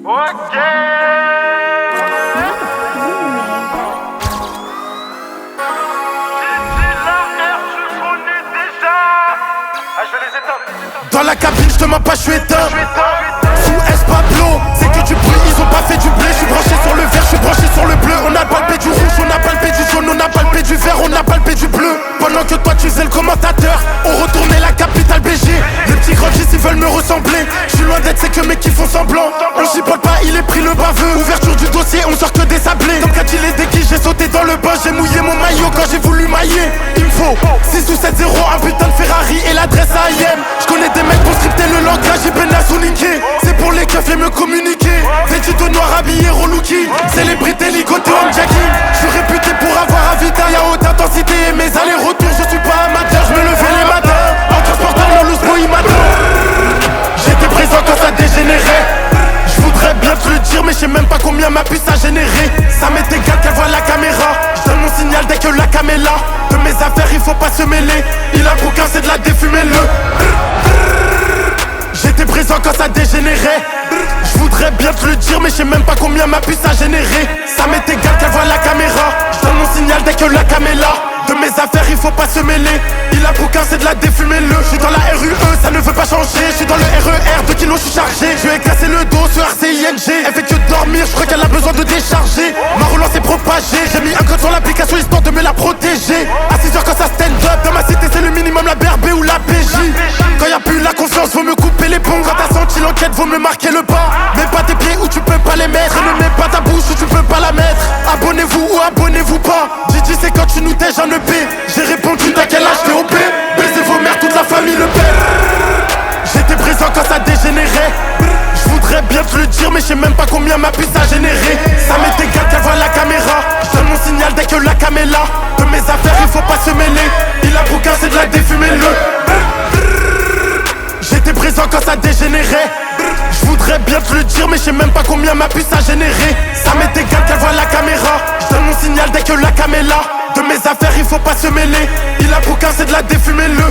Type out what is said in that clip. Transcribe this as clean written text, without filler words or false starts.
Ok. Dans la cabine, je te mens pas, je suis éteint. Sous S Pablo, c'est que du bruit, ils ont pas fait du blé. Je suis branché sur le vert, je suis branché sur le bleu. On a palpé du rouge, on a palpé du jaune, on a palpé du vert, on a palpé du bleu. Pendant que toi tu faisais le commentateur, on retournait la capitale BG. Les petits grandis ils veulent me ressembler. Je suis loin d'être c'est que mecs qui font semblant. On chipote pas, il est pris le baveux. Ouverture du dossier, on sort que des sablés. Comme quand il est déguisé, j'ai sauté dans le bain. J'ai mouillé mon maillot quand j'ai voulu mailler. Il me faut 6 ou 7-0, un putain de Ferrari et l'adresse à IM. Je connais des mecs pour scripter le langage, j'ai peine à soniquer. C'est pour les keufs et me communiquer. Vêtu de noir habillé relooké. Célébrité ligoté en jogging. Je suis réputé pour avoir un vita, y'a haute intensité et mes allers-retours. Je suis pas amateur, je me levais les matins en transportant mon loose boy matin. J'étais présent quand ça dégénérait. Je voudrais bien te le dire mais je sais même pas combien ma puce a généré. Ça m'est égal qu'elle voit la caméra. Je donne mon signal dès que la cam est là. De mes affaires il faut pas se mêler. Il a bouquin c'est de la défumer-le. J'étais présent quand ça dégénérait. Je voudrais bien te le dire mais je sais même pas combien ma puce a généré. Ça m'est égal qu'elle voit la caméra. Je donne mon signal dès que la cam est là. De mes affaires il faut pas se mêler. Il a bouquin c'est de la défumer-le. Je suis dans la RUE ça ne veut pas changer. Je suis dans le RER 2 kilos je suis chargé. Je lui ai cassé le dos sur RCING. Elle fait que dormir je crois qu'elle a besoin de décharger. Ma relance est propagée. J'ai mis un code sur l'application histoire de me la protéger. À 6h quand ça stand up. Dans ma cité c'est le minimum la BRB ou la PJ. Quand y a plus la confiance vaut me couper les ponts. Quand t'as senti l'enquête vaut me marquer le pas. Mets pas tes pieds où tu peux pas les mettre. Et ne mets pas ta bouche où tu peux pas la mettre. Abonnez-vous ou abonnez-vous pas. Gigi c'est quand tu nous tèges un EP. J'ai répondu t'as quel âge t'es OP. Baisez vos mères toute la famille le père. J'étais présent quand ça dégénérait. Je voudrais bien te le dire mais je sais même pas combien ma puce a généré. Ça m'est égal qu'elle voit la caméra. Je donne mon signal dès que la cam est là. De mes affaires il faut pas se mêler. Il a bouquin c'est de la défumer-le. J'étais présent quand ça dégénérait. Je voudrais bien te le dire mais je sais même pas combien ma puce a généré. Ça m'est égal qu'elle voit la caméra. Je donne mon signal dès que la cam est là. De mes affaires il faut pas se mêler. Il a bouquin c'est de la défumer-le.